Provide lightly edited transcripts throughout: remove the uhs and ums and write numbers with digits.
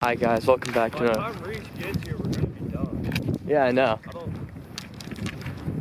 Hi guys, welcome back to By the time Reese gets here, we're gonna be done. Yeah, I know.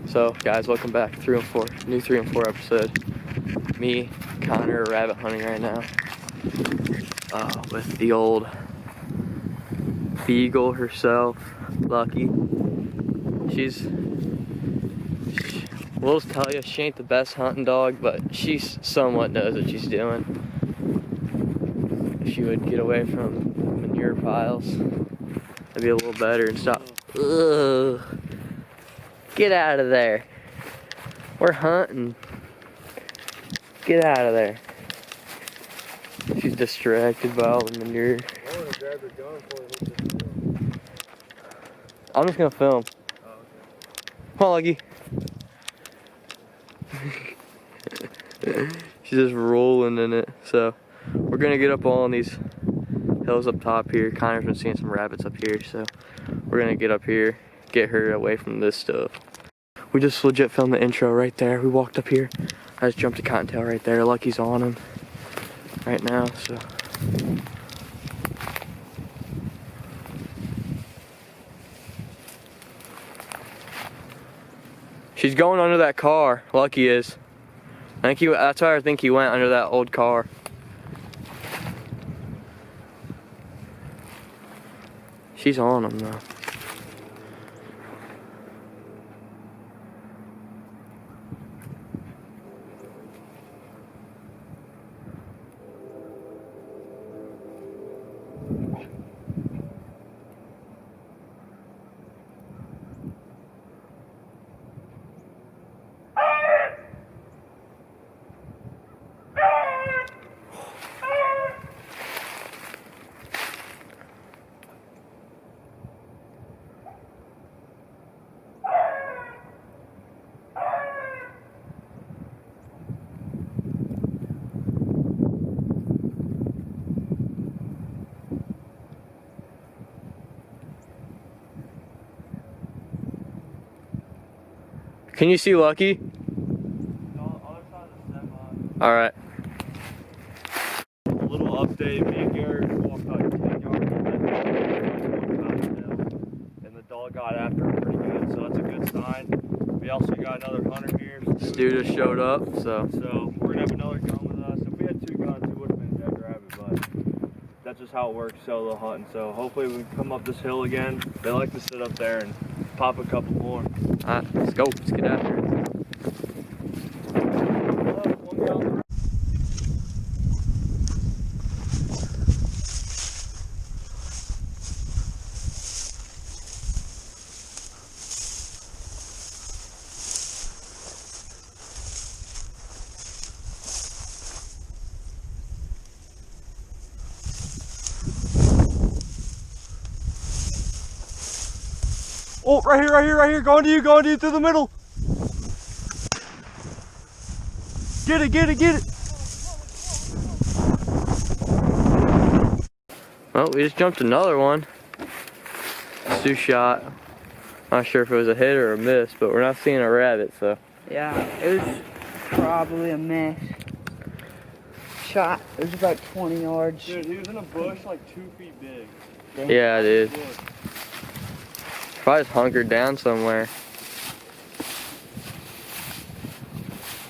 So guys, welcome back. 3 and 4, new 3 and 4 episode. Me, Connor, are rabbit hunting right now. With the old beagle herself, Lucky. We'll just tell you, she ain't the best hunting dog, but she somewhat knows what she's doing. If she would get away from manure piles, that'd be a little better and stop. Ugh. Get out of there. We're hunting. Get out of there. She's distracted by all the manure. I wanna grab your gun before it hits the I'm just gonna film. Oh, okay. Come on, Lucky. She's just rolling in it. So we're gonna get up all on these hills up top here. Connor's been seeing some rabbits up here, so we're gonna get up here, get her away from this stuff. We just legit filmed the intro right there. We walked up here. I just jumped a cottontail right there. Lucky's on him right now, so. She's going under that car. Lucky is. That's why I think he went under that old car. She's on him though. Can you see Lucky? Alright. A little update, me and Garrett walked like 10 yards from that dog, and the dog got after him pretty good, so that's a good sign. We also got another hunter here. Stu just showed up, so. So we're gonna have another gun with us. If we had 2 guns, it would have been a dead rabbit, but that's just how it works solo hunting. So hopefully we can come up this hill again. They like to sit up there and pop a couple more. Alright, let's go. Let's get after it. Oh, right here, going to you through the middle. Get it. Well, we just jumped another one. Stu shot. Not sure if it was a hit or a miss, but we're not seeing a rabbit, so. Yeah, it was probably a miss. Shot, it was about 20 yards. Dude, he was in a bush like 2 feet big. Yeah, dude. Probably just hunkered down somewhere.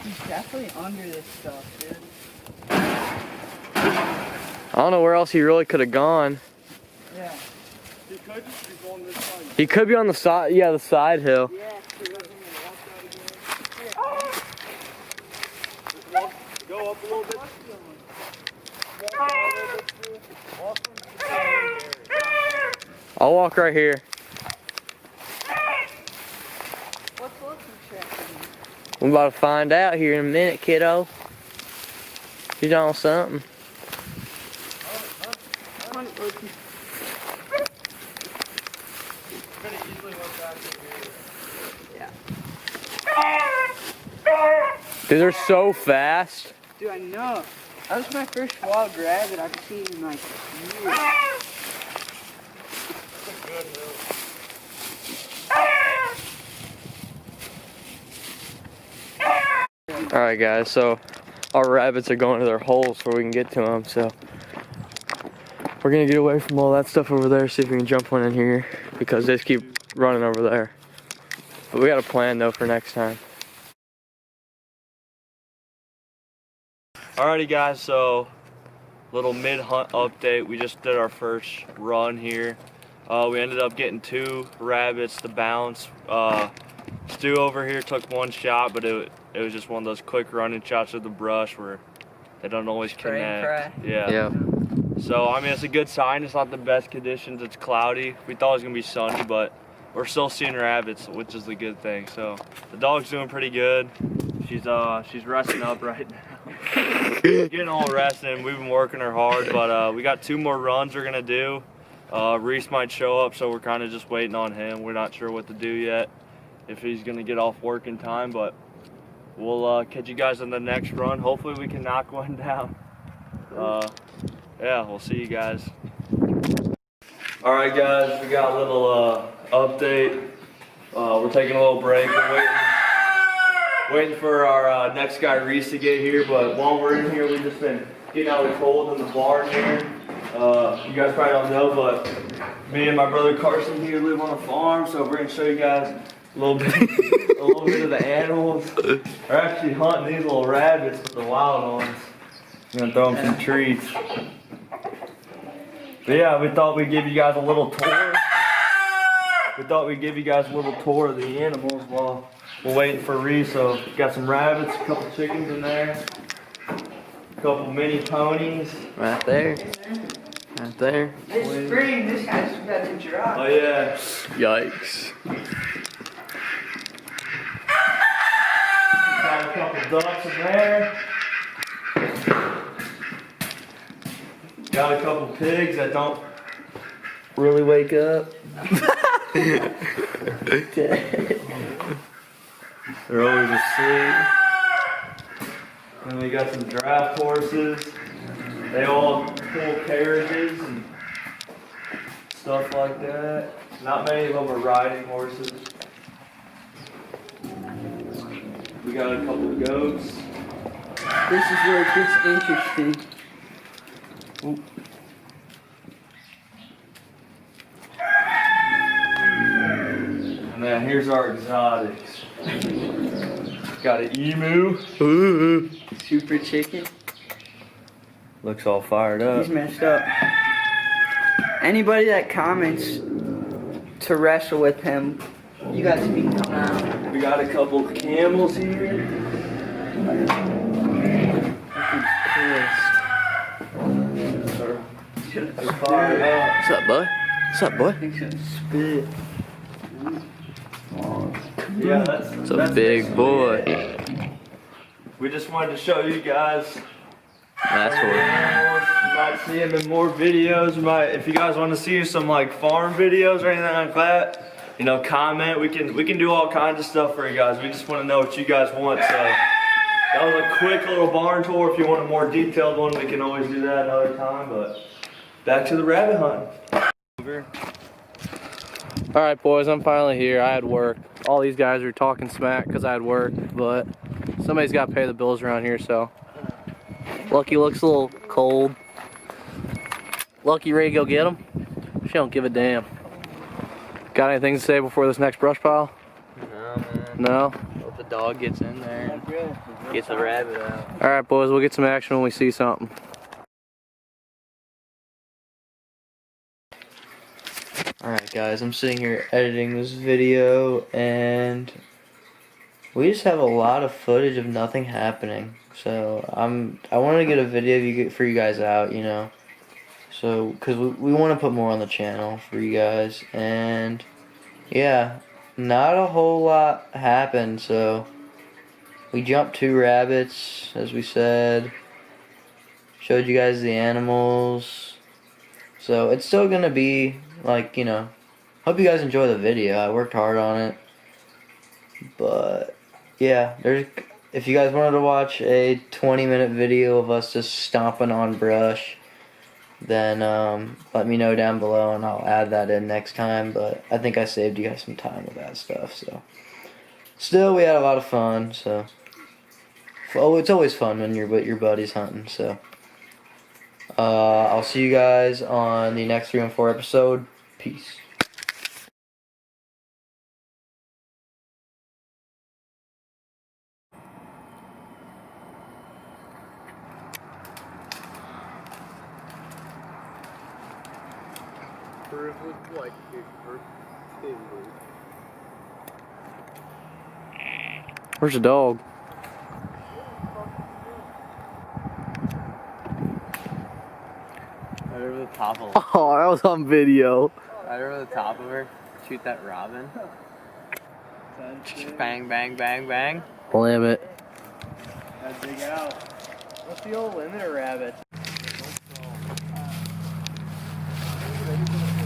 He's definitely under this stuff, dude. I don't know where else he really could have gone. Yeah. He could just be going this side. He could be on the side, yeah, the side hill. Yeah. Go up a little bit. I'll walk right here. What's looking tricky? We're about to find out here in a minute, kiddo. He's on something. Hunt looking. Yeah. Dude, they're so fast. Dude, I know. That was my first wild rabbit I've seen in like years. Alright guys, so our rabbits are going to their holes where we can get to them, so We're gonna get away from all that stuff over there, see if we can jump one in here, because they just keep running over there. But we got a plan though for next time. Alrighty guys, so little mid-hunt update. We just did our first run here. We ended up getting 2 rabbits to bounce. Stu over here took 1 shot, but it was just one of those quick running shots of the brush where they don't always connect. Yeah. So I mean, it's a good sign. It's not the best conditions. It's cloudy. We thought it was gonna be sunny, but we're still seeing rabbits, which is the good thing. So the dog's doing pretty good. She's resting up right now. Getting all rested. We've been working her hard, but we got 2 more runs we're gonna do. Reese might show up, so we're kind of just waiting on him. We're not sure what to do yet, if he's gonna get off work in time, but we'll catch you guys on the next run. Hopefully we can knock one down. Yeah, we'll see you guys. All right, guys, we got a little update. We're taking a little break. We're waiting for our next guy, Reese, to get here. But while we're in here, we've just been getting out of the cold in the barn here. You guys probably don't know, but me and my brother Carson here live on a farm, so we're gonna show you guys a little bit of the animals. We're actually hunting these little rabbits with the wild ones. I'm gonna throw them some treats. But yeah, we thought we'd give you guys a little tour. Of the animals while we're waiting for Reese. So got some rabbits, a couple chickens in there, a couple mini ponies. Right there. Right there. This spring, this guy's about to drop. Oh yeah. Yikes. Got a couple ducks in there. Got a couple pigs that don't really wake up. They're always asleep. And we got some draft horses. They all pull carriages and stuff like that. Not many of them are riding horses. We got a couple of goats. This is where it gets interesting. Ooh. And then here's our exotics. Got an emu. Ooh. Super chicken. Looks all fired up. He's messed up. Anybody that comments to wrestle with him, you guys can come out. We got a couple of camels here. They're fired up. What's up, boy? What's up, boy? He's gonna spit. Yeah, It's a big boy. We just wanted to show you guys. That's what. You might see him in more videos. If you guys want to see some like farm videos or anything like that, you know, comment. We can do all kinds of stuff for you guys. We just want to know what you guys want. So that was a quick little barn tour. If you want a more detailed one, we can always do that another time. But back to the rabbit hunt. All right, boys, I'm finally here. I had work. All these guys are talking smack because I had work, but somebody's got to pay the bills around here, so. Lucky looks a little cold. Lucky ready to go get him? She don't give a damn. Got anything to say before this next brush pile? No, man. No? Hope the dog gets in there and gets the rabbit out. All right, boys, we'll get some action when we see something. Alright guys, I'm sitting here editing this video and we just have a lot of footage of nothing happening. So I wanted to get a video for you guys out, you know. So because we want to put more on the channel for you guys, and yeah, not a whole lot happened. So we jumped 2 rabbits, as we said. Showed you guys the animals. So it's still gonna be like, you know, hope you guys enjoy the video. I worked hard on it. But yeah, if you guys wanted to watch a 20-minute video of us just stomping on brush, then let me know down below and I'll add that in next time. But I think I saved you guys some time with that stuff. So still, we had a lot of fun. So it's always fun when you're with your buddies hunting. So I'll see you guys on the next 3 and 4 episode. Peace. Where's the dog? Right over the top of Oh, that was on video. right over the top of her. Shoot that robin. Bang, bang, bang, bang. Limit. Gotta dig out. What's the old limiter rabbit?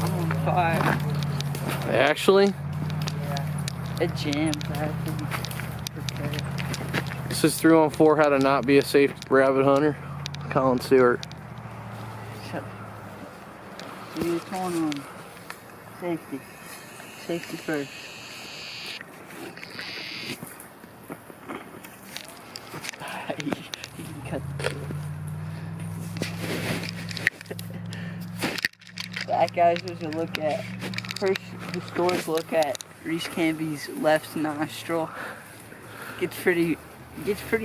I'm on fire. Actually, It jammed. I have to be prepared. this is 3 on 4 how to not be a safe rabbit hunter. Colin Stewart. Shut up. You're going on safety. Safety first. You can cut that, guys, was a look at first historic look at Reese Canby's left nostril. Gets pretty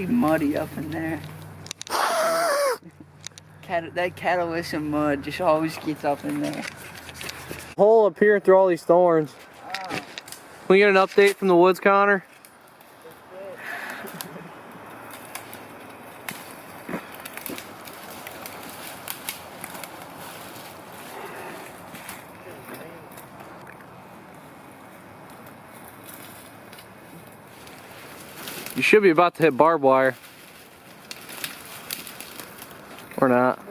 muddy up in there. That Catalyst mud just always gets up in there. Hole up here through all these thorns. Can we get an update from the woods, Connor? You should be about to hit barbed wire. Or not.